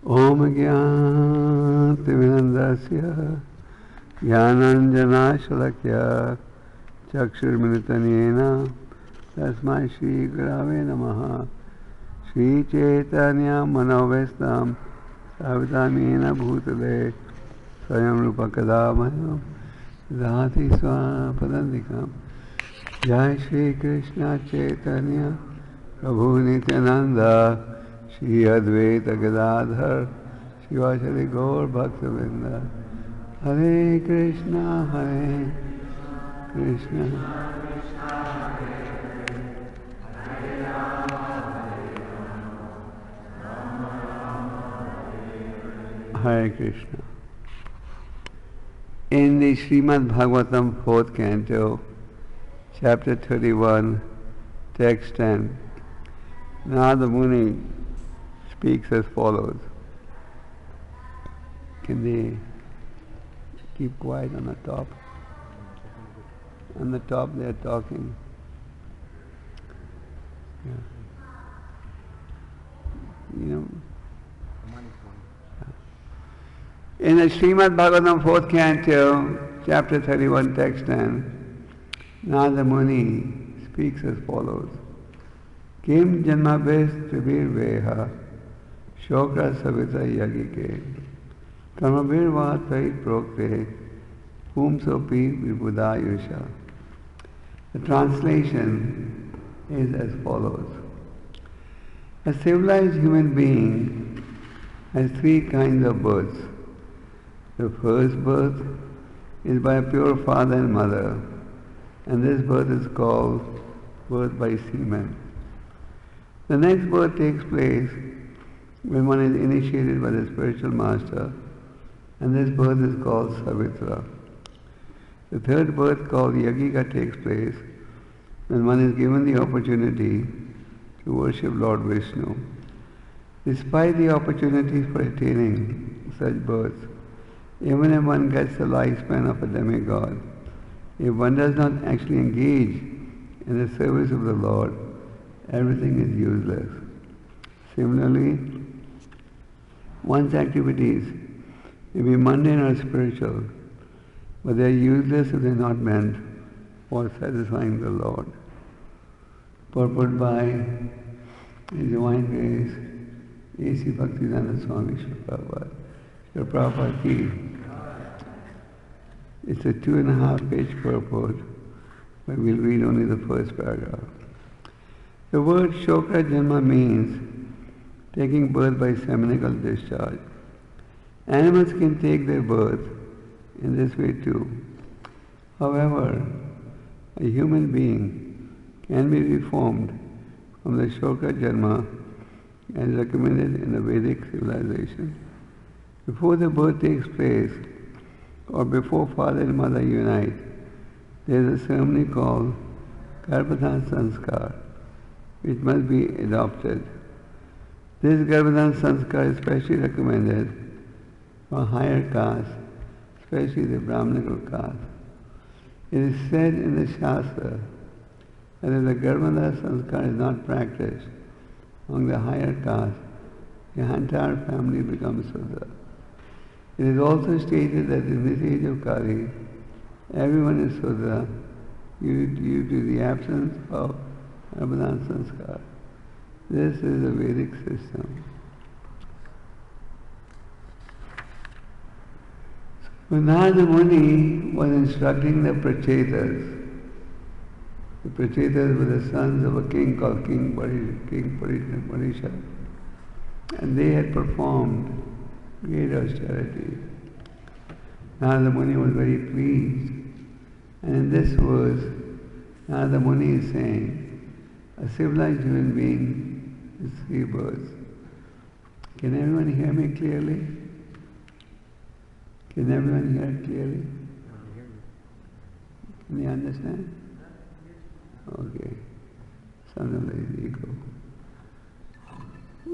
Om Gyanativinandasya Jnananjanashalakya Chakshurmilitanena Tasmai Shri Gurave Namaha Shri Chaitanya Manovestam Savitamena Bhutale Swayam Rupa Kadamayam Dati Swapadandikam Jai Shri Krishna Chaitanya Prabhu Nityananda Shri Advaita Gadadhar Shivashari Gaur Bhaktavinda Hare Krishna Krishna Hare Krishna. In the Srimad Bhagavatam 4th canto, chapter 31, text 10, Narada Muni speaks as follows. Can they keep quiet on the top? On the top they are talking. Yeah. You know. In the Srimad Bhagavatam 4th canto, chapter 31, text 10, Narada Muni speaks as follows. Kim janmabhes tribir veha shokra savita yagike karmabhir vatvait prokte pumsopi vibudayusha. The translation is as follows. A civilized human being has three kinds of births. The first birth is by a pure father and mother, and this birth is called birth by semen. The next birth takes place when one is initiated by the spiritual master, and this birth is called Savitra. The third birth, called Yagika, takes place when one is given the opportunity to worship Lord Vishnu. Despite the opportunities for attaining such births, even if one gets the lifespan of a demigod, if one does not actually engage in the service of the Lord, everything is useless. Similarly, one's activities may be mundane or spiritual, but they are useless if they are not meant for satisfying the Lord. Purport by His Divine Grace, A.C. Bhaktivedanta Swami Srila Prabhupada. Srila Prabhupada Ki. It's a 2.5-page purport, but we'll read only the first paragraph. The word Shokra Janma means taking birth by seminical discharge. Animals can take their birth in this way too. However, a human being can be reformed from the Shokra Janma as recommended in the Vedic civilization. Before the birth takes place, or before father and mother unite, there is a ceremony called Garbhadhan Sanskar, which must be adopted. This Garbhadhan Sanskar is especially recommended for higher castes, especially the Brahmanical caste. It is said in the Shastra that if the Garbhadhan Sanskar is not practiced among the higher castes, the entire family becomes Sudra. It is also stated that in this age of Kali, everyone is Sudra due to the absence of Garbhadhan Sanskar. This is a Vedic system. When Narada Muni was instructing the Prachetas were the sons of a king called King Parisha, and they had performed great austerity. Narada Muni was very pleased, and in this verse, Narada Muni is saying, a civilized human being is three births. Can everyone hear me clearly? Can everyone hear it clearly? Can you understand? Okay. Something like ego.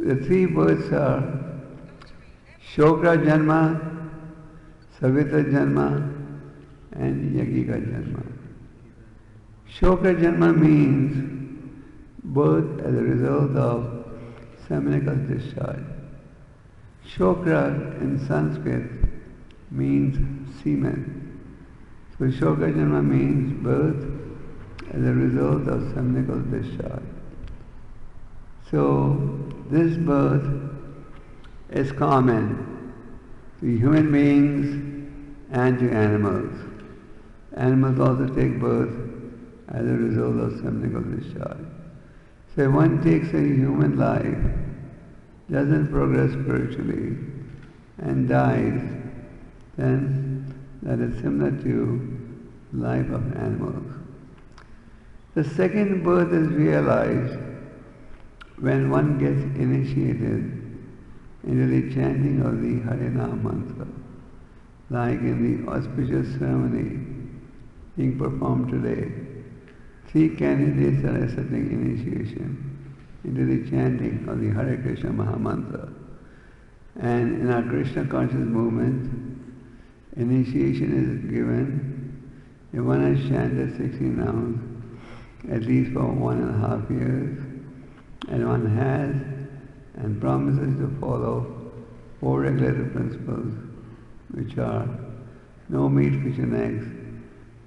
The three births are Shokra Janma, Savitra Janma, and Yagika Janma. Shokra Janma means birth as a result of seminical discharge. Shokra in Sanskrit means semen. So Shoka Janma means birth as a result of seminal discharge. So this birth is common to human beings and to animals. Animals also take birth as a result of seminal discharge. So if one takes a human life, doesn't progress spiritually, and dies, then that is similar to life of animals. The second birth is realized when one gets initiated into the chanting of the Harinam mantra, like in the auspicious ceremony being performed today. 3 candidates are accepting initiation into the chanting of the Hare Krishna Mahamantra. And in our Krishna conscious movement, initiation is given if one has chanted 16 rounds at least for 1.5 years, and one has and promises to follow 4 regulative principles, which are no meat, fish and eggs,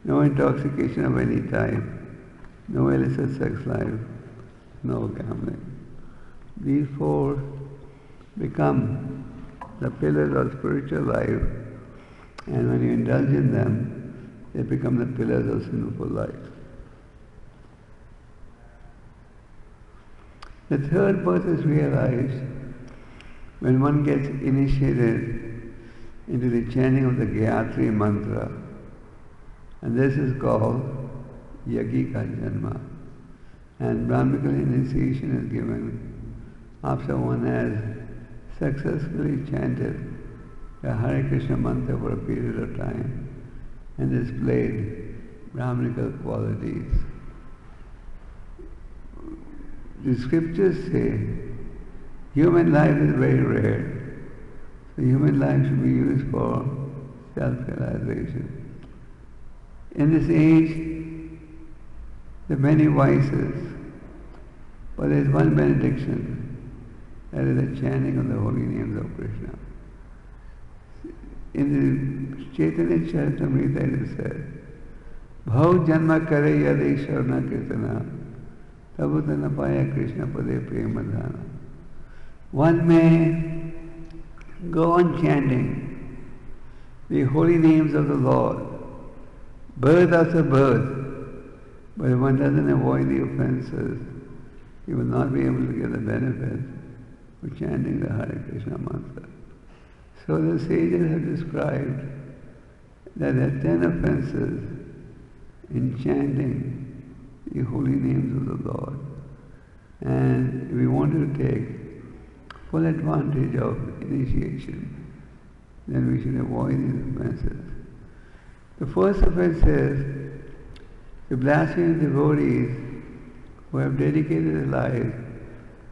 no intoxication of any type, no illicit sex life, no gambling. These 4 become the pillars of spiritual life, and when you indulge in them, they become the pillars of sinful life. The third birth is realized when one gets initiated into the chanting of the Gayatri mantra, and this is called Yagika Janma. And Brahminical initiation is given after one has successfully chanted the Hare Krishna mantra for a period of time and displayed Brahminical qualities. The scriptures say human life is very rare. So human life should be used for self-realization. In this age, there are many vices, but there is one benediction, that is the chanting of the holy names of Krishna. In the Chaitanya Charitamrita it is said, Bhav janma kare yade sharna kirtana, tabutana paya Krishna pade premadhana. One may go on chanting the holy names of the Lord, birth after birth, but if one doesn't avoid the offenses, he will not be able to get the benefit of chanting the Hare Krishna mantra. So the sages have described that there are 10 offenses in chanting the holy names of the Lord. And if we want to take full advantage of initiation, then we should avoid these offenses. The first offense is to blaspheme devotees who have dedicated their lives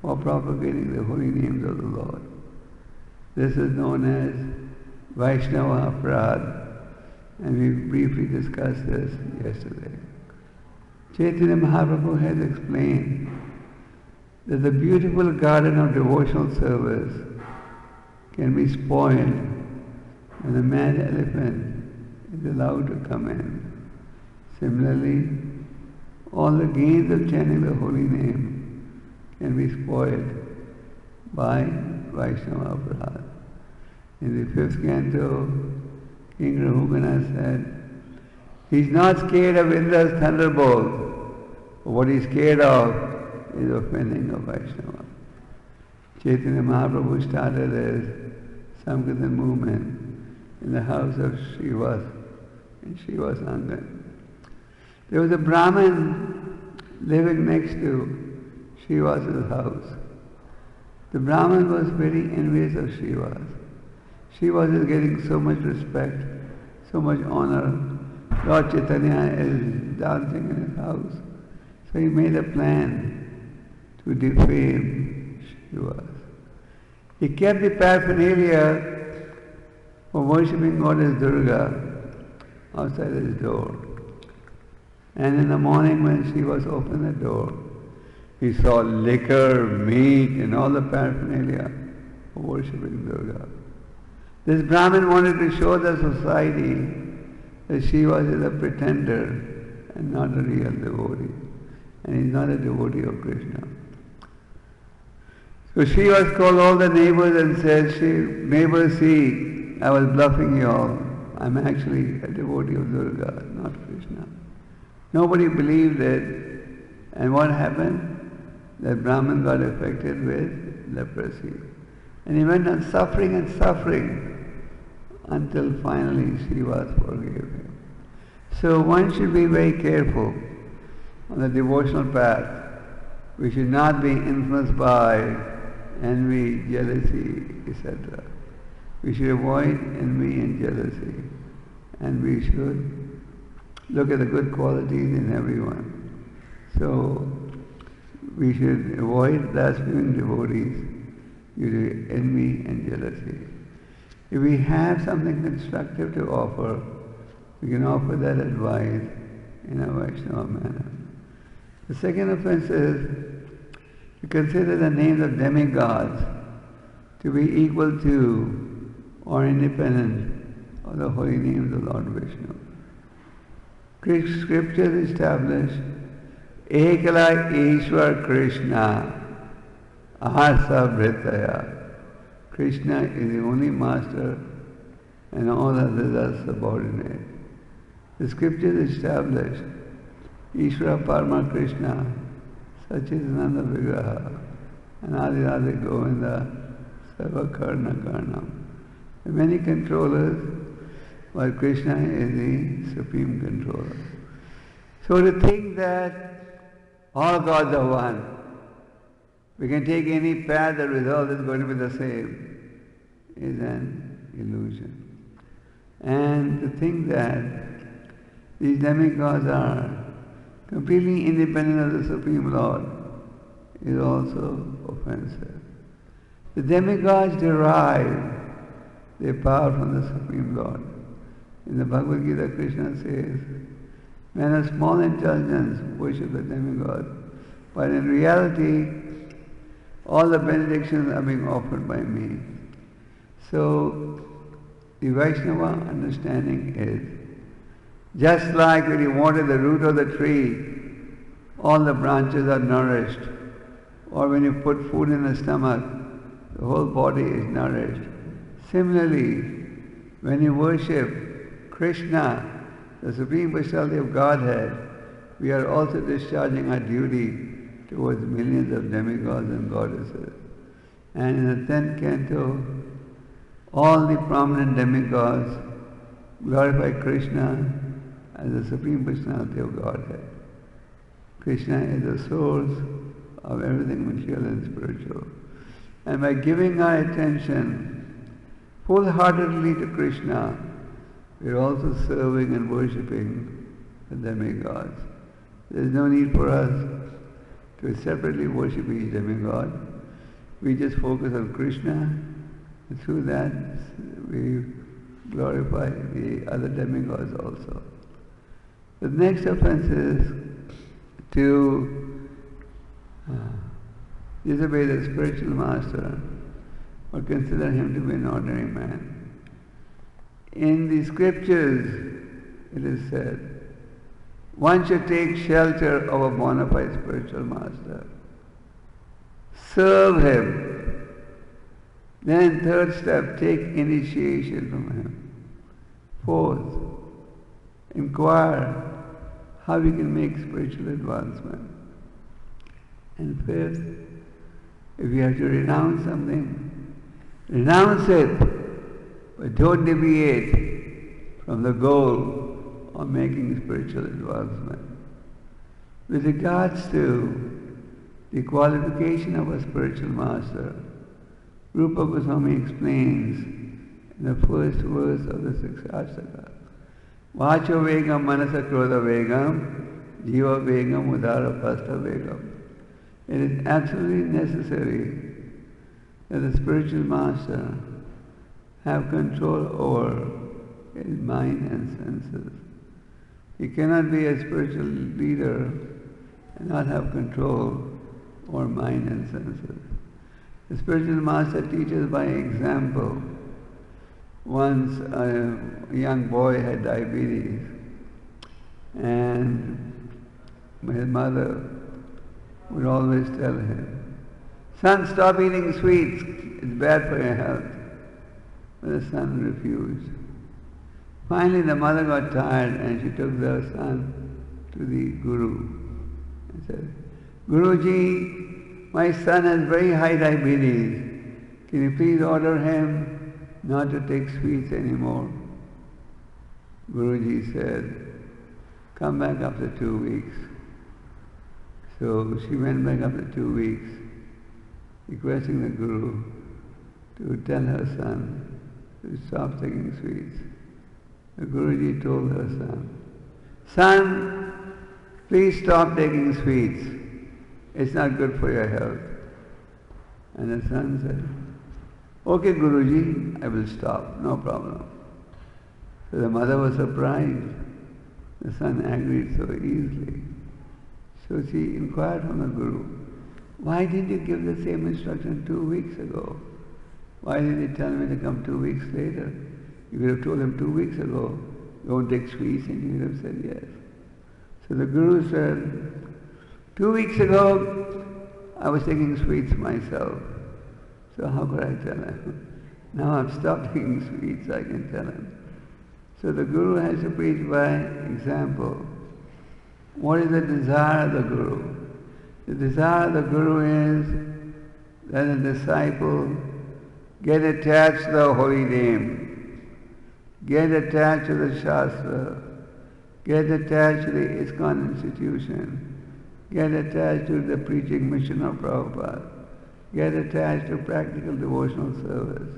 for propagating the holy names of the Lord. This is known as Vaishnava Aparad, and we briefly discussed this yesterday. Chaitanya Mahaprabhu has explained that the beautiful garden of devotional service can be spoiled when a mad elephant is allowed to come in. Similarly, all the gains of chanting the holy name can be spoiled by Vaishnava Aparad. In the 5th canto, King Rahugana said, he's not scared of Indra's thunderbolt, but what he's scared of is offending a Vaishnava. Chaitanya Mahaprabhu started his Sankirtan movement in the house of Srivas, in Srivas Angan. There was a Brahmin living next to Srivas's house. The Brahmin was very envious of Srivas. Srivas is getting so much respect, so much honor. Lord Chaitanya is dancing in his house. So he made a plan to defame Srivas. He kept the paraphernalia for worshipping Goddess Durga outside his door. And in the morning when Srivas opened the door, he saw liquor, meat, and all the paraphernalia for worshipping Durga. This Brahmin wanted to show the society that Shiva is a pretender and not a real devotee. And he's not a devotee of Krishna. So Shiva called all the neighbors and said, neighbors, see, I was bluffing you all. I'm actually a devotee of Durga, not Krishna. Nobody believed it. And what happened? That Brahmin got affected with leprosy. And he went on suffering and suffering until finally Shiva forgave him. So one should be very careful on the devotional path. We should not be influenced by envy, jealousy, etc. We should avoid envy and jealousy. And we should look at the good qualities in everyone. So we should avoid blaspheming devotees due to envy and jealousy. If we have something constructive to offer, we can offer that advice in a Vaishnava manner. The second offense is to consider the names of demigods to be equal to or independent of the holy names of Lord Vishnu. Scriptures establish Ekala Ishwar Krishna Arsa Bhritaya. Krishna is the only master and all others are subordinate. The scriptures establish Ishvara Parama Krishna, Sachidananda Vigraha, Anadiradi Govinda, Sarva Karna Karnam. There are many controllers, but Krishna is the supreme controller. So to think that all gods are one, we can take any path, the result is going to be the same, is an illusion. And to think that these demigods are completely independent of the Supreme Lord is also offensive. The demigods derive their power from the Supreme Lord. In the Bhagavad Gita, Krishna says, men of small intelligence worship the demigods, but in reality, all the benedictions are being offered by me. So, the Vaishnava understanding is, just like when you water the root of the tree, all the branches are nourished. Or when you put food in the stomach, the whole body is nourished. Similarly, when you worship Krishna, the Supreme Personality of Godhead, we are also discharging our duty towards millions of demigods and goddesses. And in the 10th canto, all the prominent demigods glorify Krishna as the Supreme Personality of Godhead. Krishna is the source of everything material and spiritual. And by giving our attention full-heartedly to Krishna, we are also serving and worshipping the demigods. There is no need for us to separately worship each demigod. We just focus on Krishna, and through that we glorify the other demigods also. The next offense is to disobey the spiritual master or consider him to be an ordinary man. In the scriptures it is said, one should take shelter of a bona fide spiritual master. Serve him. Then third step, take initiation from him. Fourth, inquire how we can make spiritual advancement. And fifth, if you have to renounce something, renounce it, but don't deviate from the goal of making spiritual advancement. With regards to the qualification of a spiritual master, Rupa Goswami explains in the first verse of the Sikshashtaka, Vacho Vegam Manasa Krodha Vegam Jiva Vegam Udara Pasta Vegam. It is absolutely necessary that the spiritual master have control over his mind and senses. He cannot be a spiritual leader and not have control over mind and senses. The spiritual master teaches by example. Once a young boy had diabetes, and his mother would always tell him, "Son, stop eating sweets, it's bad for your health." But the son refused. Finally the mother got tired and she took the son to the Guru and said, "Guruji, my son has very high diabetes. Can you please order him not to take sweets anymore?" Guruji said, "Come back after 2 weeks." So she went back after 2 weeks, requesting the Guru to tell her son to stop taking sweets. The Guruji told her son, "Son, please stop taking sweets. It's not good for your health." And the son said, "Okay, Guruji, I will stop, no problem." So the mother was surprised. The son agreed so easily. So she inquired from the Guru, "Why didn't you give the same instruction 2 weeks ago? Why did you tell me to come 2 weeks later? You could have told him 2 weeks ago, don't take sweets, and he would have said yes." So the Guru said, "2 weeks ago, I was taking sweets myself. So how could I tell him? Now I've stopped taking sweets, I can tell him." So the Guru has to preach by example. What is the desire of the Guru? The desire of the Guru is that a disciple get attached to the holy name, get attached to the Shastra, get attached to the ISKCON institution, get attached to the preaching mission of Prabhupada, get attached to practical devotional service.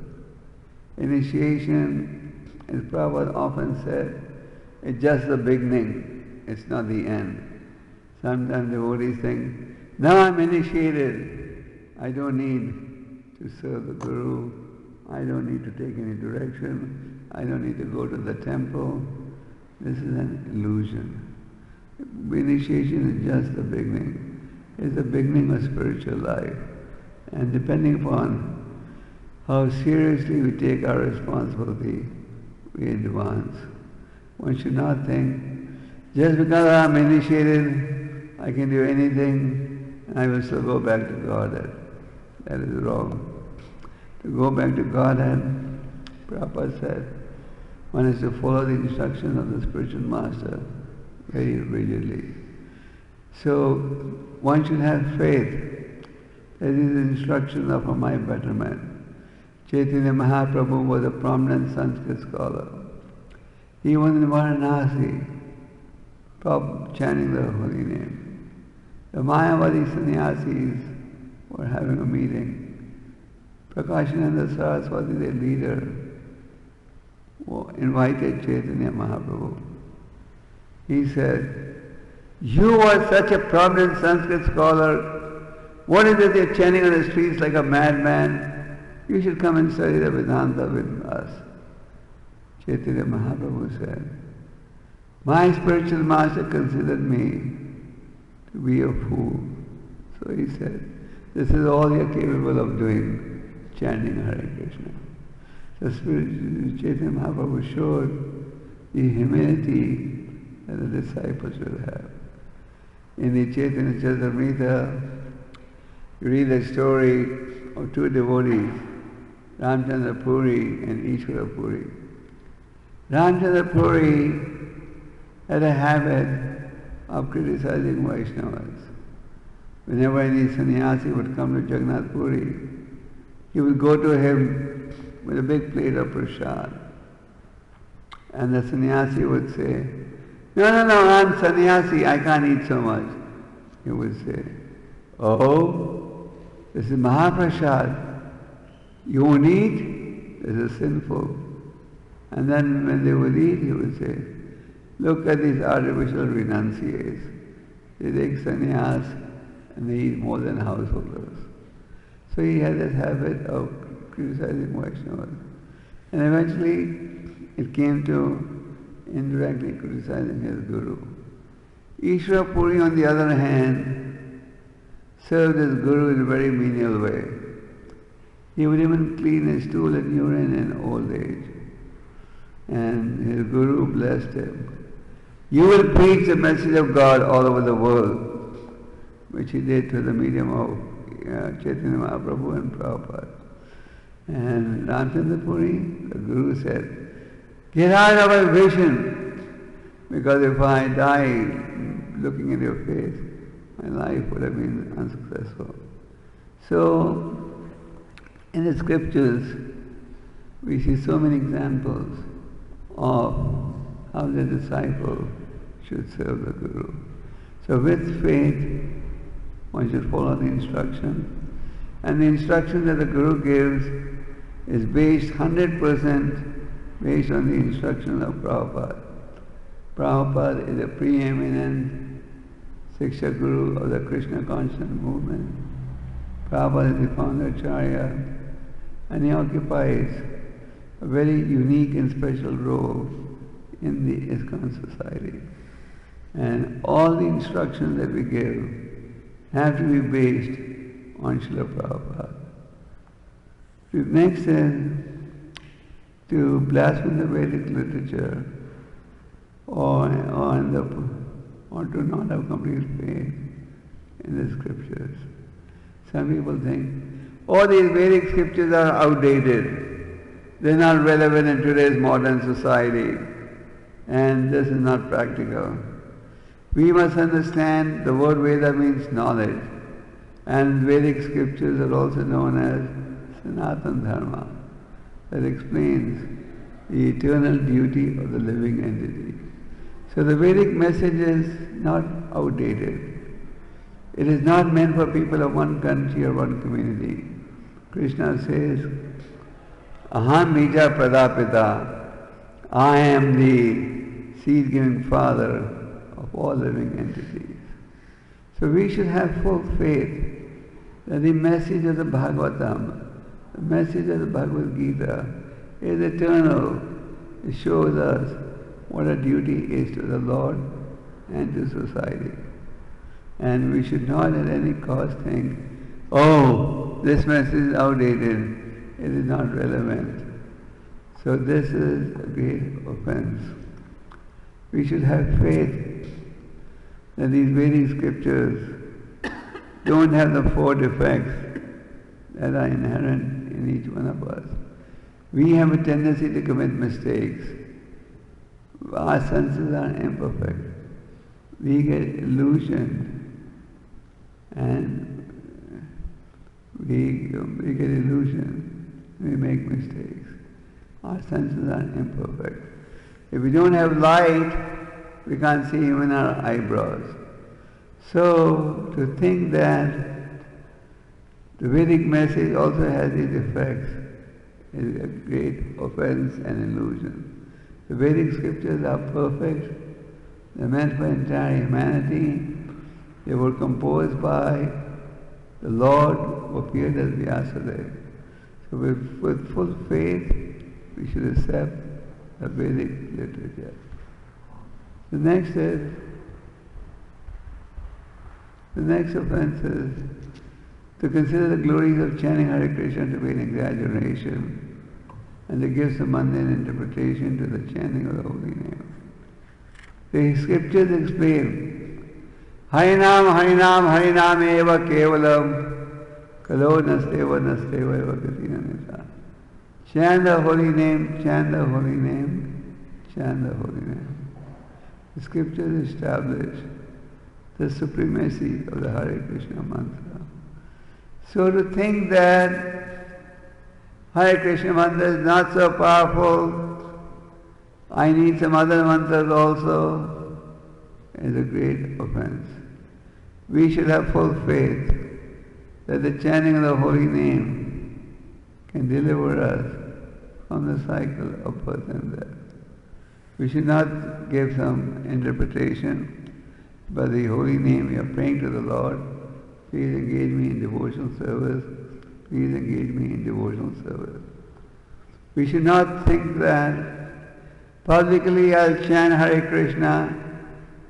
Initiation, as Prabhupada often said, is just the beginning, it's not the end. Sometimes devotees think, "Now I'm initiated, I don't need to serve the Guru, I don't need to take any direction, I don't need to go to the temple." This is an illusion. Initiation is just the beginning. It's the beginning of spiritual life. And depending upon how seriously we take our responsibility, we advance. One should not think, just because I'm initiated, I can do anything and I will still go back to Godhead. That is wrong. To go back to Godhead, Prabhupada said, one is to follow the instructions of the spiritual master very rigidly. So one should have faith that these instructions are for my betterment. Chaitanya Mahaprabhu was a prominent Sanskrit scholar. He was in Varanasi, chanting the holy name. The Mayavadi sannyasis were having a meeting. Prakashananda Saraswati, their leader, invited Chaitanya Mahaprabhu. He said, "You are such a prominent Sanskrit scholar. What is it you're chanting on the streets like a madman? You should come and study the Vedanta with us." Chaitanya Mahaprabhu said, "My spiritual master considered me to be a fool." So he said, "This is all you're capable of doing, chanting Hare Krishna." So Chaitanya Mahaprabhu showed the humility that the disciples should have. In the Chaitanya Charitamrita, you read the story of two devotees, Ramchandra Puri and Ishwara Puri. Ramchandra Puri had a habit of criticizing Vaishnavas. Whenever any sannyasi would come to Jagannath Puri, he would go to him with a big plate of prasad. And the sannyasi would say, No, I'm sannyasi, I can't eat so much." He would say, "Oh, this is Mahaprasad. You won't eat? This is sinful." And then when they would eat, he would say, "Look at these artificial renunciates. They take sannyas and they eat more than householders." So he had this habit of criticizing Vaishnavas. And eventually it came to indirectly criticizing his Guru. Ishwara Puri, on the other hand, served his Guru in a very menial way. He would even clean his stool and urine in old age. And his guru blessed him. You will preach the message of God all over the world, which he did through the medium of Chaitanya Mahaprabhu and Prabhupada. And Ramchandra Puri, the guru said, get out of our vision, because if I die looking at your face, my life would have been unsuccessful. So, in the scriptures, we see so many examples of how the disciple should serve the Guru. So with faith, one should follow the instruction. And the instruction that the Guru gives is based 100% based on the instruction of Prabhupada. Prabhupada is a preeminent Siksha Guru of the Krishna conscious movement. Prabhupada is the founder Acharya, and he occupies a very unique and special role in the ISKCON society. And all the instructions that we give have to be based on Srila Prabhupada. The next is to blaspheme the Vedic literature or to not have complete faith in the scriptures. Some people think, oh, these Vedic scriptures are outdated. They're not relevant in today's modern society, and this is not practical. We must understand the word Veda means knowledge, and Vedic scriptures are also known as Sanatana Dharma, that explains the eternal duty of the living entity. So the Vedic message is not outdated. It is not meant for people of one country or one community. Krishna says, Aham bija pradapita, I am the seed-giving father of all living entities. So we should have full faith that the message of the Bhagavatam, the message of the Bhagavad Gita is eternal. It shows us what our duty is to the Lord and to society. And we should not at any cost think, oh, this message is outdated, it is not relevant. So this is a great offense. We should have faith that these Vedic scriptures don't have the four defects that are inherent in each one of us. We have a tendency to commit mistakes. Our senses are imperfect. We get illusioned, and we get illusioned. We make mistakes. Our senses are imperfect. If we don't have light, we can't see even our eyebrows. So to think that the Vedic message also has these effects is a great offense and illusion. The Vedic scriptures are perfect. They're meant for entire humanity. They were composed by the Lord who appeared as Vyasadeva. So with full faith, we should accept the Vedic literature. The next offense is to consider the glories of chanting Hare Krishna to be an exaggeration, and to give some mundane interpretation to the chanting of the holy name. The scriptures explain, Harinam, Harinam, Harinam eva kevalam, kalo nasteva nasteva eva katina nita. Chant the holy name, chant the holy name, chant the holy name. The scriptures establish the supremacy of the Hare Krishna mantra. So to think that Hare Krishna mantra is not so powerful, I need some other mantras also, is a great offense. We should have full faith that the chanting of the holy name can deliver us from the cycle of birth and death. We should not give some interpretation, but the holy name, we are praying to the Lord, please engage me in devotional service, please engage me in devotional service. We should not think that publicly I'll chant Hare Krishna,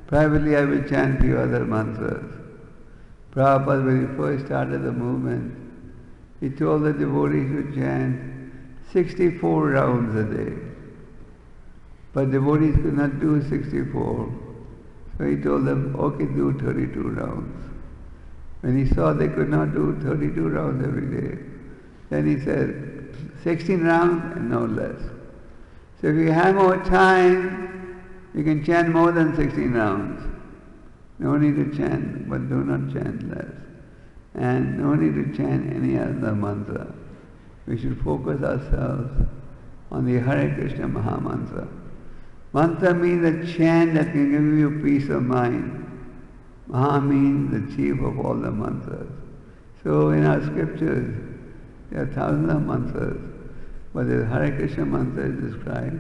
privately I will chant few other mantras. Prabhupada, when he first started the movement, He told the devotees to chant 64 rounds a day. But devotees could not do 64. So he told them, okay, do 32 rounds. When he saw they could not do 32 rounds every day, then he said, 16 rounds and no less. So if you have more time, you can chant more than 16 rounds. No need to chant, but do not chant less. And no need to chant any other mantra. We should focus ourselves on the Hare Krishna Maha Mantra. Mantra means a chant that can give you peace of mind. Maha means the chief of all the mantras. So in our scriptures, there are thousands of mantras, but the Hare Krishna mantra is described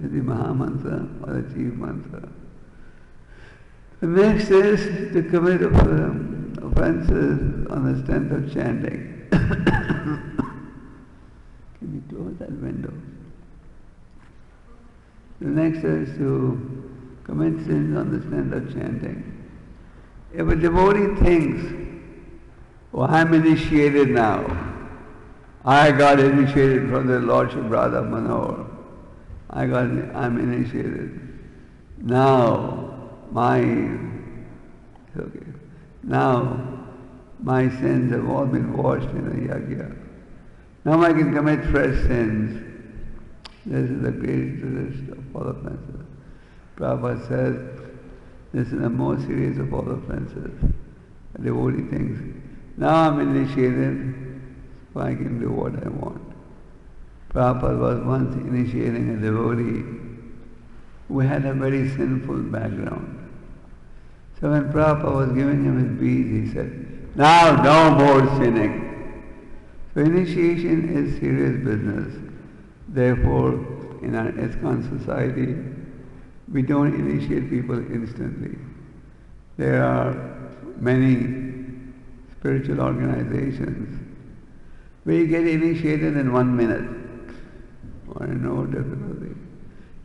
as the Maha Mantra or the chief mantra. The next is to commit offenses on the strength of chanting. Can we close that window? The next is to commit sins on the strength of chanting. If a devotee thinks, oh, I'm initiated now. I got initiated from the Lordship Radha Manohar. I'm initiated. Now my sins have all been washed in the yajna. Now I can commit fresh sins. This is the greatest list of all offenses. Prabhupada says, this is the most serious of all offenses. A devotee thinks, now I'm initiated, so I can do what I want. Prabhupada was once initiating a devotee who had a very sinful background. So when Prabhupada was giving him his beads, he said, now no more sinning. So initiation is serious business. Therefore, in our ISKCON society, we don't initiate people instantly. There are many spiritual organizations where you get initiated in 1 minute, or no difficulty.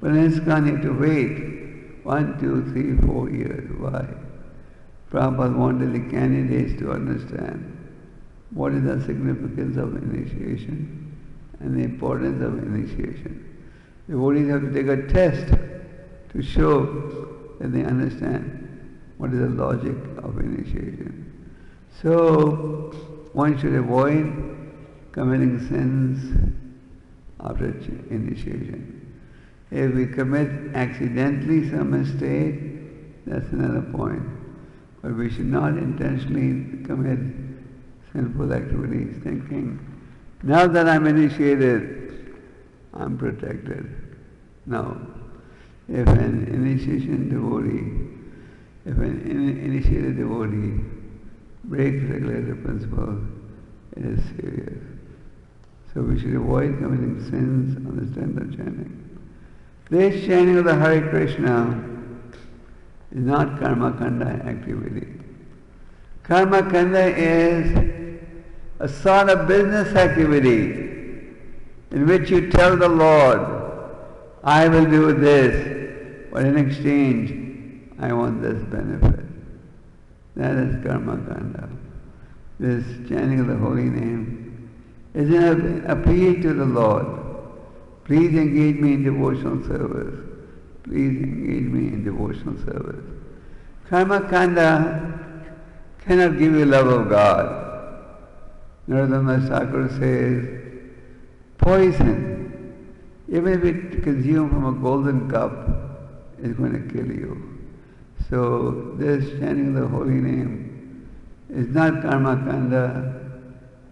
But in ISKCON you have to wait 1, 2, 3, 4 years. Why? Prabhupada wanted the candidates to understand what is the significance of initiation and the importance of initiation. The devotees have to take a test to show that they understand what is the logic of initiation. So one should avoid committing sins after initiation. If we commit accidentally some mistake, that's another point. But we should not intentionally commit sinful activities thinking, now that I'm initiated, I'm protected. No. If an initiated devotee breaks regulative principles, it is serious. So we should avoid committing sins on the strength of chanting. This chanting of the Hare Krishna is not karma kanda activity. Karma kanda is a sort of business activity in which you tell the Lord, I will do this, but in exchange, I want this benefit. That is karma kanda. This chanting of the holy name is an appeal to the Lord. Please engage me in devotional service. Please engage me in devotional service. Karma kanda cannot give you love of God. Narottama Thakur says, poison, even if it consumed from a golden cup, is going to kill you. So this chanting of the holy name is not karma kanda,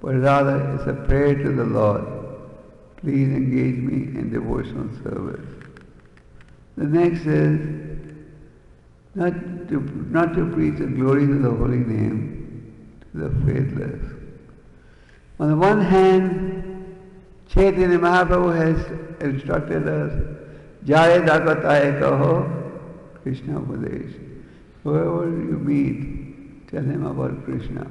but rather it's a prayer to the Lord. Please engage me in devotional service. The next is not to preach the glories of the holy name to the faithless. On the one hand, Chaitanya Mahaprabhu has instructed us, Jaya Dakataye Kaho, Krishna Upadesh. Whoever you meet, tell him about Krishna.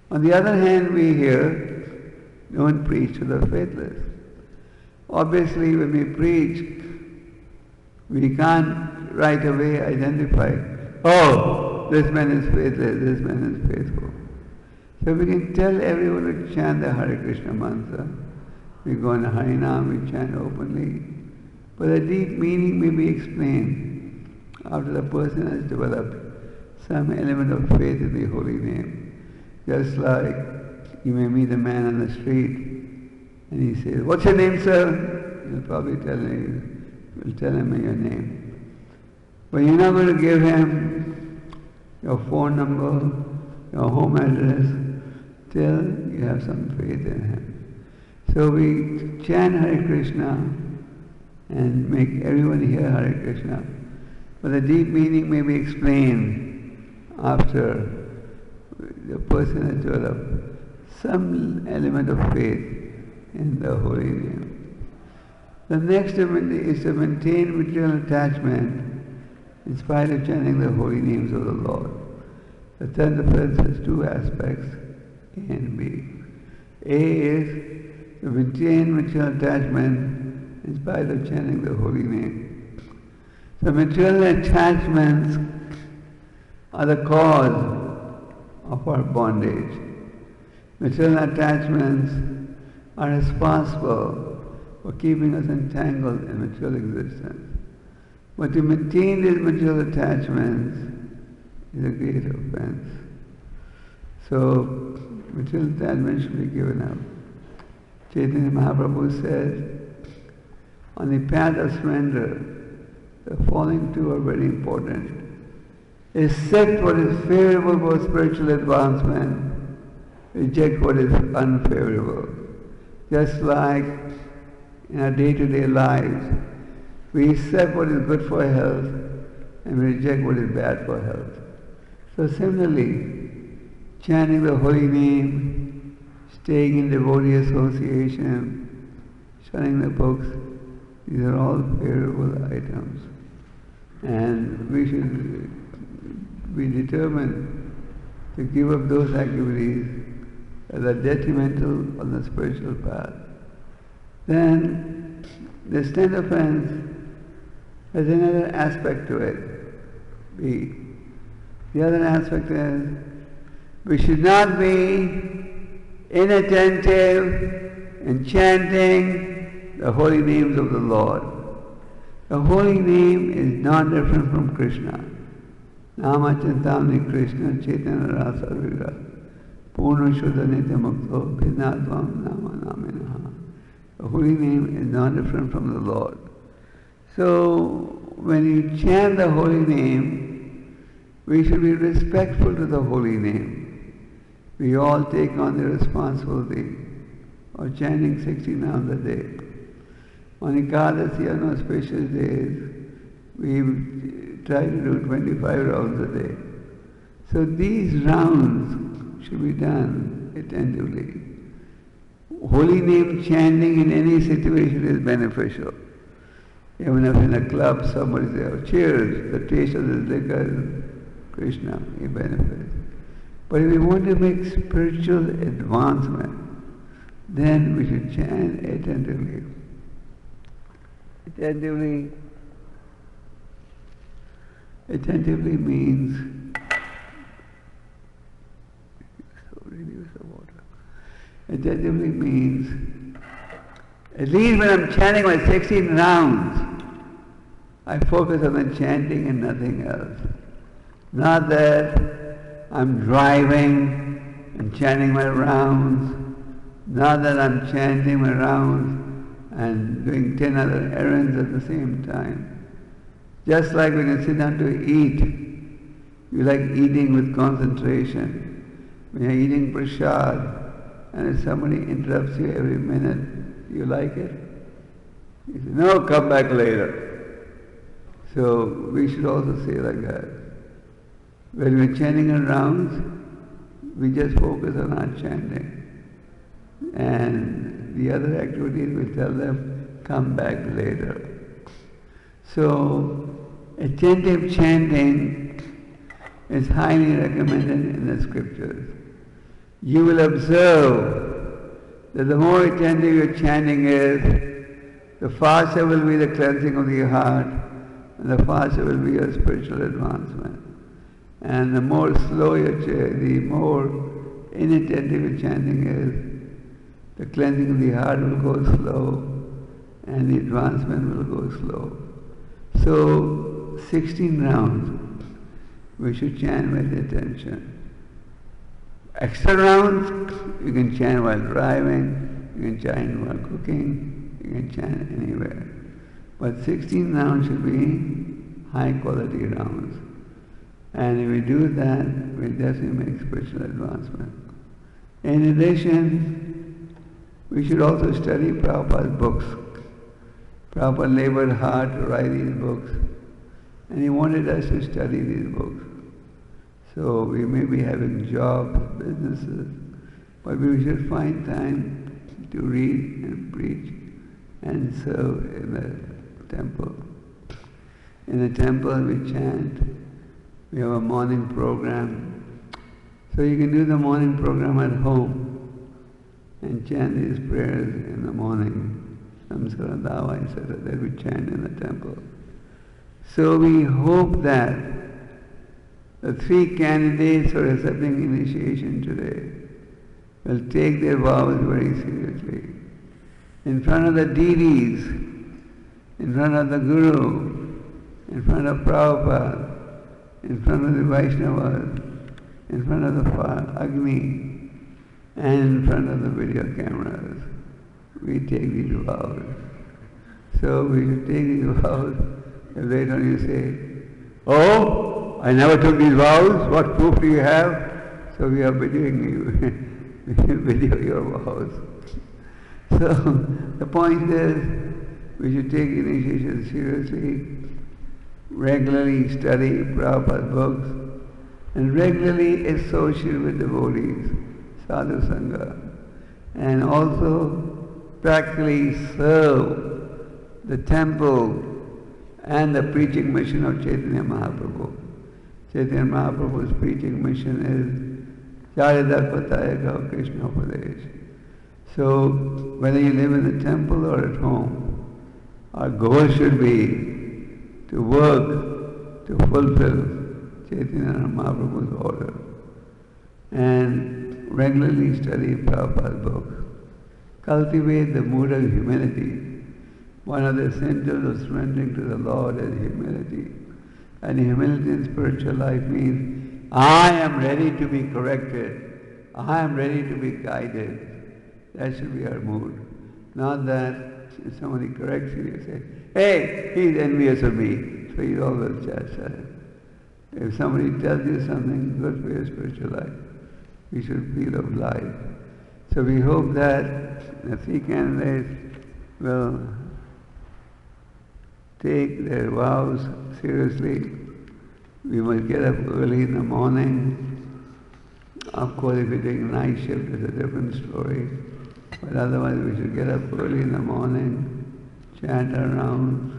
On the other hand, we hear, don't preach to the faithless. Obviously, when we preach, we can't right away identify, oh, this man is faithless, this man is faithful. So we can tell everyone to chant the Hare Krishna mantra. We go in Harinam, we chant openly. But the deep meaning may be explained after the person has developed some element of faith in the holy name. Just like you may meet a man on the street and he says, "What's your name, sir?" You'll probably tell him your name. But you're not going to give him your phone number, your home address, till you have some faith in him. So we chant Hare Krishna and make everyone hear Hare Krishna. But the deep meaning may be explained after the person has developed some element of faith in the holy name. The next is to maintain material attachment in spite of chanting the holy names of the Lord. The 10th offense has two aspects, A and B. A is to maintain material attachment in spite of chanting the holy name. So material attachments are the cause of our bondage. Material attachments are responsible for keeping us entangled in material existence. But to maintain these material attachments is a great offense. So material attachment should be given up. Chaitanya Mahaprabhu says, on the path of surrender, the following two are very important. Accept what is favorable for spiritual advancement, reject what is unfavorable. Just like in our day-to-day lives, we accept what is good for health and we reject what is bad for health. So similarly, chanting the holy name, staying in devotee association, shunning the books, these are all favorable items. And we should be determined to give up those activities that are detrimental on the spiritual path. Then this 10th offense has another aspect to it, B. The other aspect is we should not be inattentive in chanting the holy names of the Lord. The holy name is not different from Krishna. Nama Chintamani Krishna Chaitanya Rasa Vira Purna Shuddha Nitya Mukto Bhinatvam Nama Naminaha. The holy name is not different from the Lord. So when you chant the holy name, we should be respectful to the holy name. We all take on the responsibility of chanting 60 rounds a day. On Ekadasi and auspicious days, we try to do 25 rounds a day. So these rounds should be done attentively. Holy name chanting in any situation is beneficial. Even if in a club somebody says, "Oh, cheers, the taste of this liquor is Krishna," it benefits. But if we want to make spiritual advancement, then we should chant attentively. Attentively means reduce the water. Attentively means at least when I'm chanting my 16 rounds, I focus on the chanting and nothing else. Not that I'm driving and chanting my rounds, not that I'm chanting my rounds and doing 10 other errands at the same time. Just like when you sit down to eat, you like eating with concentration. When you're eating prasad, and if somebody interrupts you every minute, you like it? You say, "No, come back later." So we should also say like that. When we're chanting our rounds, we just focus on our chanting. And the other activities we tell them, come back later. So attentive chanting is highly recommended in the scriptures. You will observe that the more attentive your chanting is, the faster will be the cleansing of the heart, and the faster will be your spiritual advancement. And the more slow your chanting, the more Inattentive chanting is the cleansing of the heart will go slow and the advancement will go slow. So 16 rounds we should chant with attention. Extra rounds you can chant while driving, you can chant while cooking, you can chant anywhere. But 16 rounds should be high quality rounds. And if we do that, we definitely make spiritual advancement. In addition, we should also study Prabhupada's books. Prabhupada labored hard to write these books, and he wanted us to study these books. So we may be having jobs, businesses, but we should find time to read and preach and serve in the temple. In the temple we chant. We have a morning program. So you can do the morning program at home and chant these prayers in the morning. Samsara Dava, etc. that we chant in the temple. So we hope that the 3 candidates for accepting initiation today will take their vows very seriously. In front of the deities, in front of the Guru, in front of Prabhupada, in front of the Vaishnavas, in front of the Agni, and in front of the video cameras, we take these vows. So we should take these vows. If later on you say, "Oh, I never took these vows, what proof do you have?" So we are videoing you, video your vows. So the point is, we should take initiation seriously, regularly study Prabhupada's books, and regularly associate with devotees, sadhu sangha, and also practically serve the temple and the preaching mission of Chaitanya Mahaprabhu. Chaitanya Mahaprabhu's preaching mission is Charidharpatayaka Krishna Upadesh. So whether you live in the temple or at home, our goal should be to work to fulfill Chaitanya Mahaprabhu's order and regularly study Prabhupada's books. Cultivate the mood of humility. One of the symptoms of surrendering to the Lord is humility. And humility in spiritual life means, I am ready to be corrected. I am ready to be guided. That should be our mood. Not that if somebody corrects you, you say, "Hey, he's envious of me." So you always chastise. If somebody tells you something good for your spiritual life, we should feel obliged. So we hope that the 3 candidates will take their vows seriously. We must get up early in the morning. Of course, if you're doing night shift, it's a different story. But otherwise, we should get up early in the morning, chant our rounds,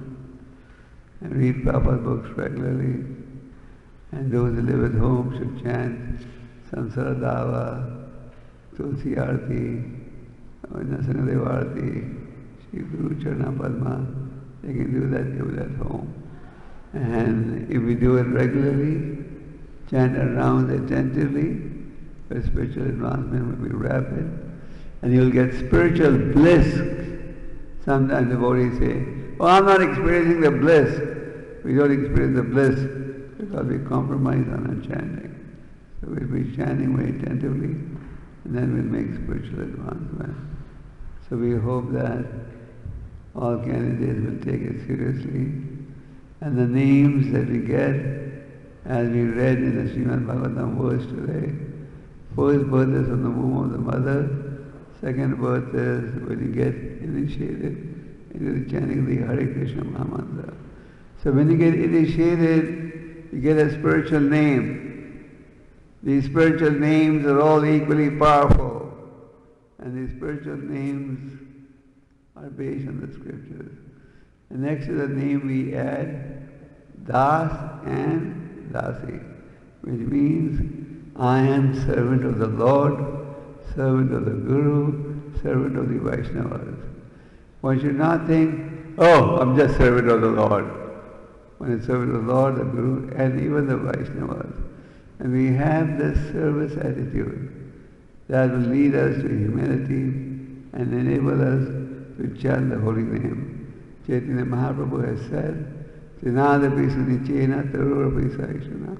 and read Prabhupada's books regularly. And those who live at home should chant Samsara Dava, Tulsi Arti, Nasangadev Arti, Shri Guru Charana Padma. They can do that even at home. And if we do it regularly, chant our rounds attentively, your spiritual advancement will be rapid. And you'll get spiritual bliss. Sometimes devotees say, "Oh, I'm not experiencing the bliss." We don't experience the bliss because we compromise on our chanting. So we'll be chanting very attentively, and then we'll make spiritual advancement. So we hope that all candidates will take it seriously. And the names that we get, as we read in the Srimad Bhagavatam verse today, first birth is from the womb of the mother, second birth is when you get initiated into the chanting of the Hare Krishna Mahamantra. So when you get initiated, you get a spiritual name. These spiritual names are all equally powerful. And these spiritual names are based on the scriptures. And next to the name we add Das and Dasi, which means I am servant of the Lord, servant of the Guru, servant of the Vaishnavas. One should not think, "Oh, I'm just servant of the Lord." One is servant of the Lord, the Guru, and even the Vaishnavas. And we have this service attitude. that will lead us to humility and enable us to chant the holy name. Chaitanya Mahaprabhu has said, Trinada Pisani Chena Tarura Pisaishana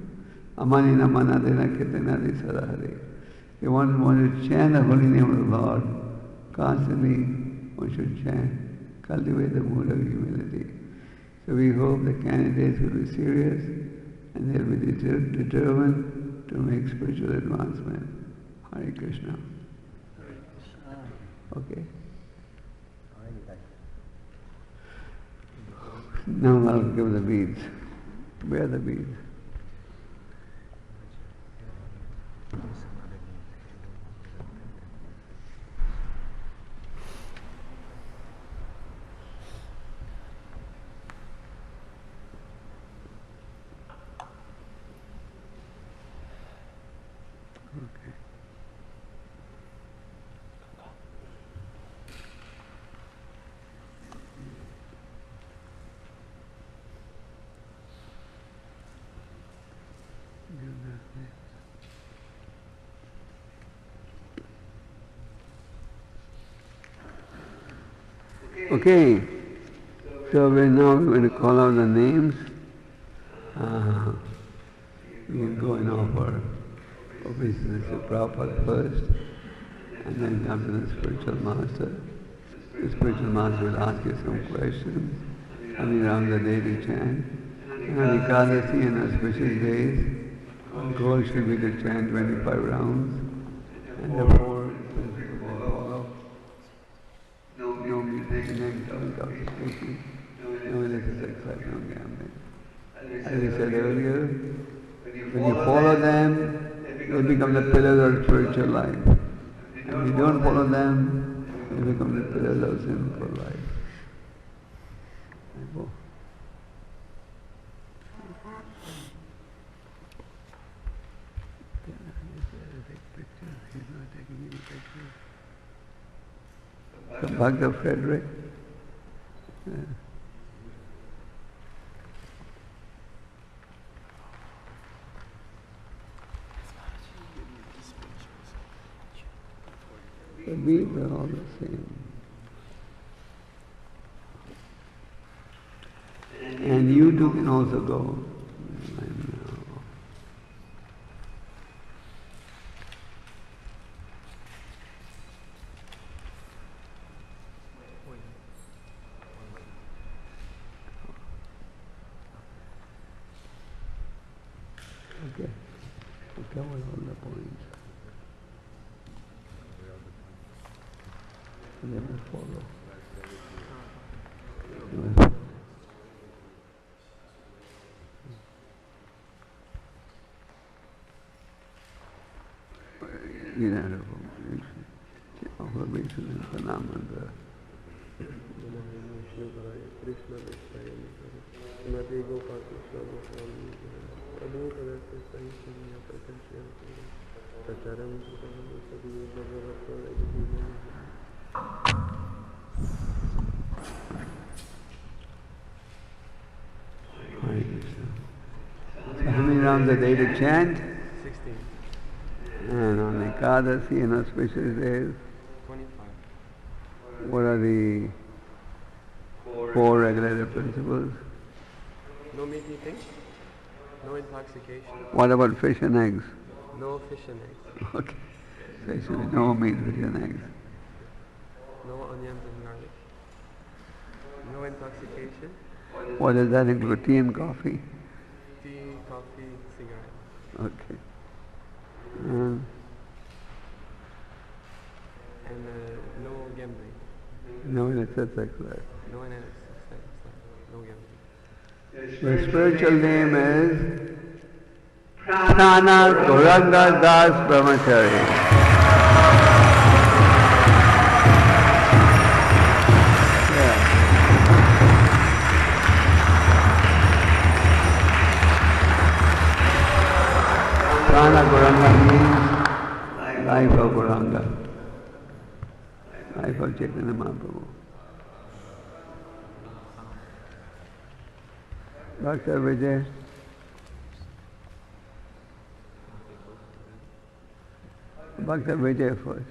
Amanina Manadena Ketanadi Sadahare. If you want to chant the holy name of the Lord, constantly one should chant, cultivate the mood of humility. So we hope the candidates will be serious and they'll be determined to make spiritual advancement. Hare Krishna. Okay. Now I'll give the beads. Where are the beads? Okay, so we're now going to call out the names. We can go and offer obeisance to Prabhupada first, and then come to the spiritual master. The spiritual master will ask you some questions, and around the daily chant. And Ekadasi and auspicious days, our goal should be to chant 25 rounds, and the four principles will follow. No music, no intoxication, no illicit sex, no gambling. As I said earlier, when you follow them, they become the pillars of spiritual life. And if you don't follow them, they become the pillars of sinful life. Bhakta Frederick. Yeah. The beads are all the same. And you two can also go. Okay, we covered all the points. And then we follow. You know, offer obeisance and pranam. So how many rounds a day to chant? 16. And on Ekadasi and auspicious days? 25. What are the four regulative principles? No meat eating, no intoxication, What about fish and eggs? no fish and eggs, Okay. So it should be no meat, fish and eggs. no onions and garlic, no intoxication, What does that include? Tea and coffee? tea, coffee, cigarette, Okay. And and no gambling, no illicit sex life. no NS, no gambling. The spiritual name is Prana Gauranga Das Brahmachari. Yeah. Prana Gauranga means life of Gauranga, life of Chaitanya Mahaprabhu. Dr. Vijay. Bhakta Vijay first.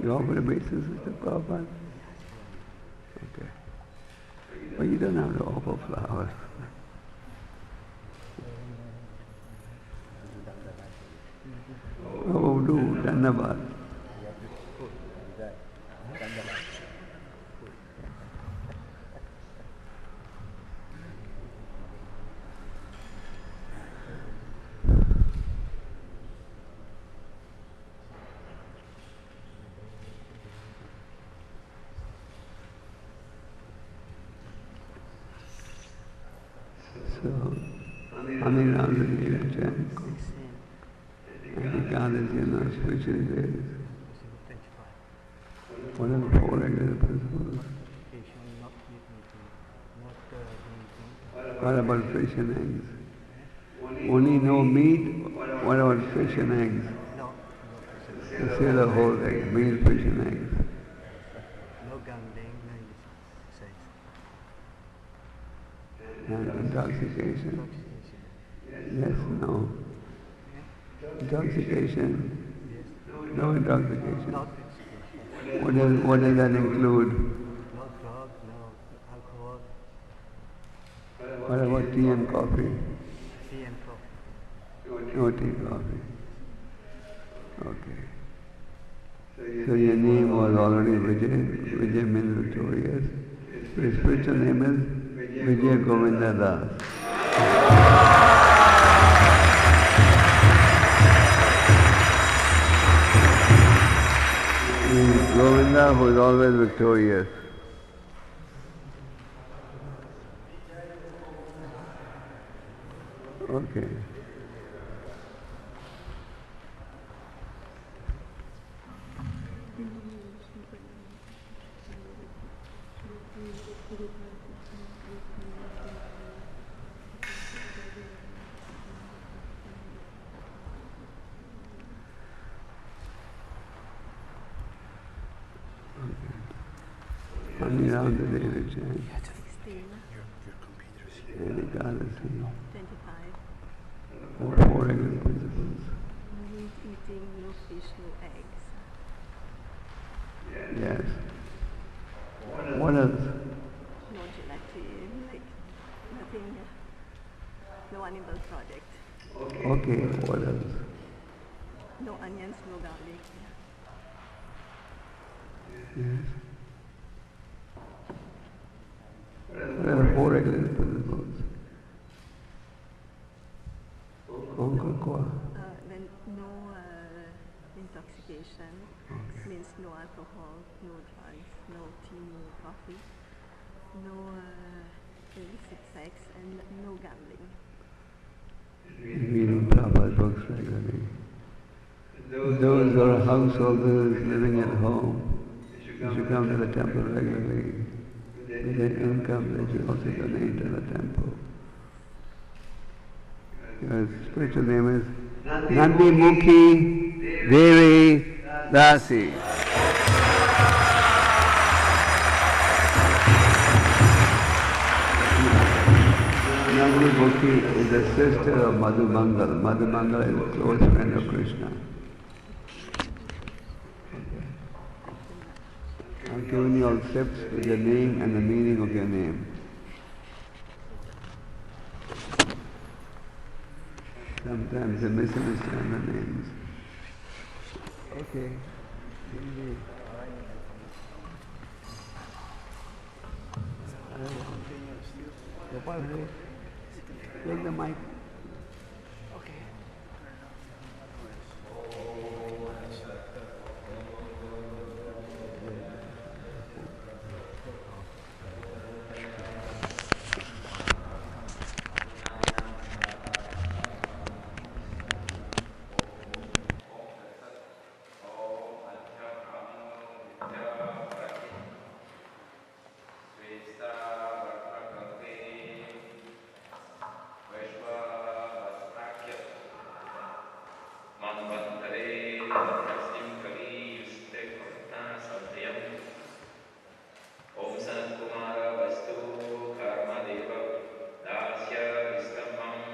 You offer obeisances to Prabhupada? Okay. But you don't have to offer flowers. Oh, do, Dhanabad. So, Anirandha Neelachan, and he gathers, spiritual days. What are the four regular principles? What about fish and eggs? Only no meat? What about fish and eggs? You say the whole egg, meat, fish and eggs. No gambling, no sex. And intoxication? Yes, no. Intoxication? No intoxication. Not What does that include? no drug, no alcohol, What about tea and coffee? tea and coffee. No tea, coffee. Okay. So your name was already Vijay. Vijay means victorious. Your spiritual name is Vijay Govinda Das. Means Govinda who is always victorious. Okay. Anirandha Neelachan, 16, and Ekadasi, 25. four regular principles. No meat eating, no fish, no eggs. Yes. What else? No gelatin, like nothing, no animal product. Okay, what else? No onions, no garlic. Yes. What are the four regular principles? Onko. Then no intoxication, means no alcohol, no drugs, no tea, no coffee, no illicit sex, and no gambling. Reading Prabhupada books regularly. Those who are householders living at home, they should come to the temple regularly. With their income, they should also donate to the temple. Your spiritual name is Nandi Mukhi Devi Dasi. Nandi Mukhi is the sister of Madhu Mangal. Madhu Mangal is a close friend of Krishna. I've given you all tips with your name and the meaning of your name. Sometimes they misunderstand the names. Okay. Gopal, take the mic. ओम सनत कुमार वस्तु कर्म देव दास्य विस्तमं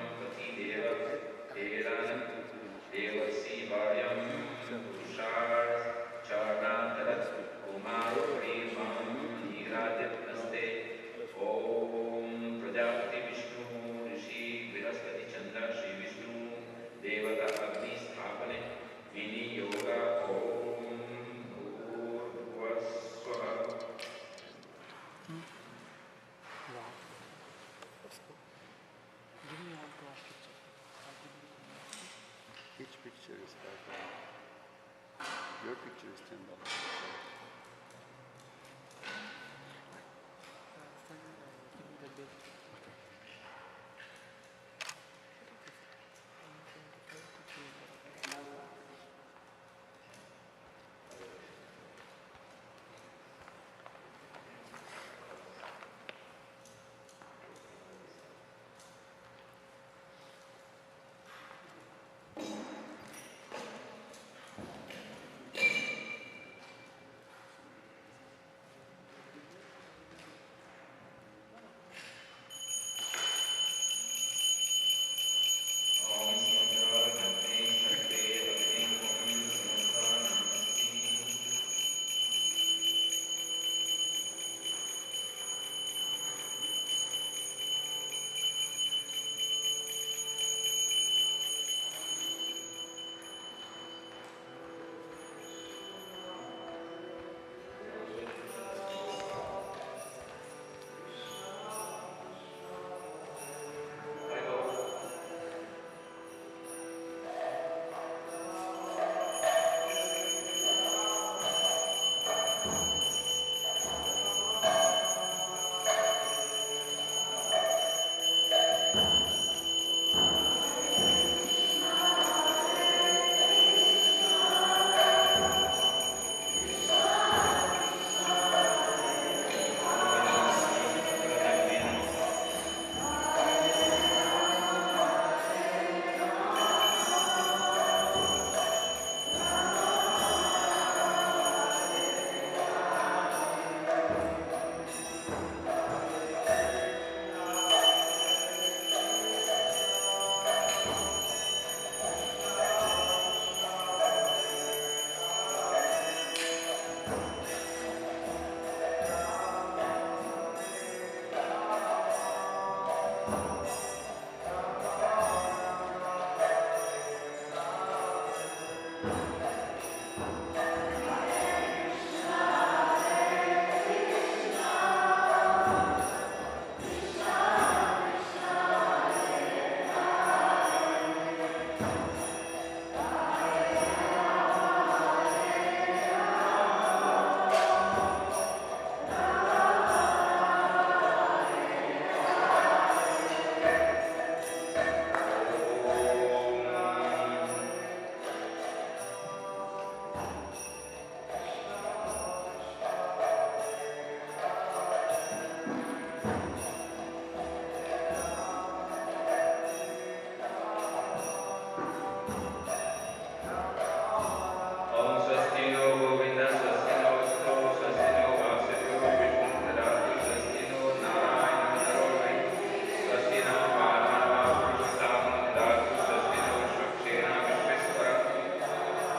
Your picture is $10. Give me the bill.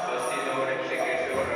Swasti no Rishikeshwar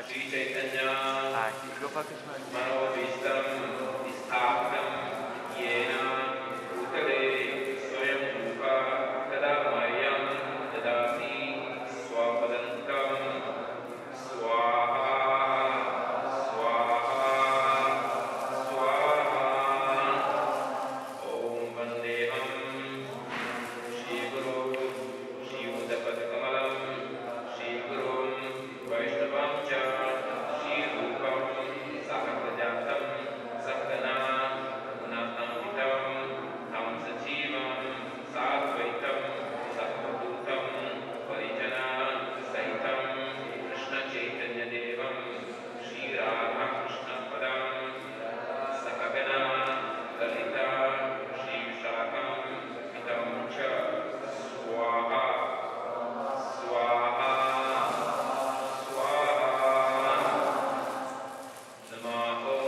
Sri Chaitanya Gopal Manovistam Sthapitam Yena Bhutale Swayam Rupa Tada Mayam Dadati Swapadantam Swaha Swaha Swaha Om Vandeham Shri Guru Shri Udapat Kamalam Shri Guru Vaishnavam Cha Shri Rupam Sahakajatam Sakana Gunatam Vitam Tam Sachivam Sadvaitam Sattvadutam Parijana Sahitam Krishna Chaitanya Devam Shri Radha Krishna Padam Sakagana Lalita Shri Vishakam Vitam Cha Swaha Swaha Swaha Namaho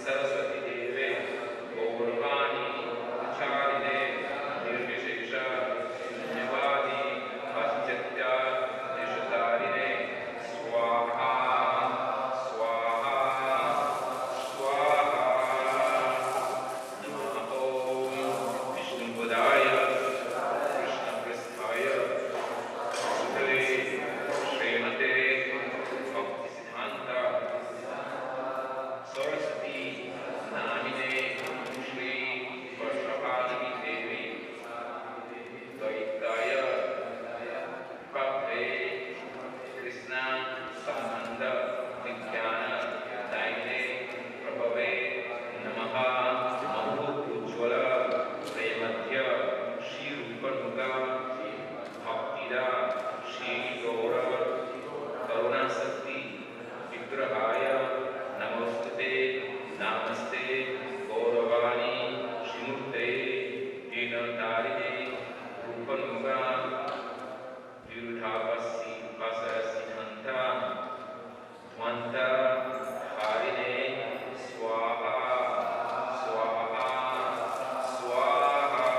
Saraswati Deve Gaurvani Acharine Nirvishesha Shunnyavadi Paschatya Nishadarine Swaha Swaha Swaha Namaho Vishnu Padaya Krishna Prasthaya Sutale Srimate Bhakti Siddhanta Saraswati Namine Shri Vaishnavi Devi Dvaitaya Bhakti Krishna Sambandha Vijnana Daine Prabhave Namaha Mahu Ujjwala Premadhya Shri Rupanuga Bhaktida Shri Gaura Karuna Sakti Vigrahaya Namaste Namaste Gauravani Shrimurte Dinatarine Rupanuga Virudhavasi Vasarasi Dhanta Dhvanta Harine Swaha Swaha Swaha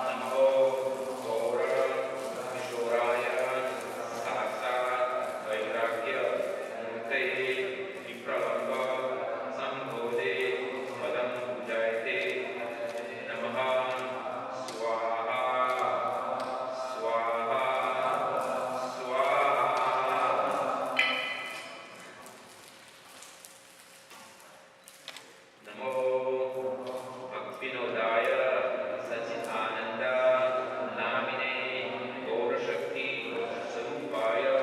Namo Gaura Vishoraya Sasa Vairagya Murte Vipralamba Sambhode Padam Pujayate Namaha Swaha Swaha Swaha Namo Bhaktinodaya Sachidananda Namine Gaurashakti Sarupaya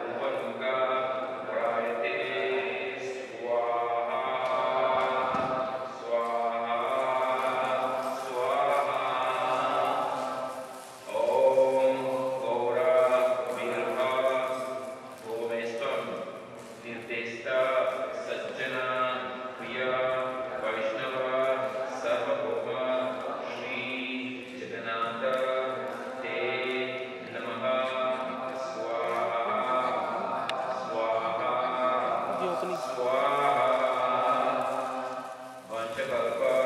Rupanuga Prayate Swaha Swaha Swaha Om Gaura Virha Bhuvestam Nirdesta Sajjana Priya Vaishnava Sarvabhoma Shri Jagannatha Te Namaha Swaha Swaha The opening. Swaha Vanchakalpa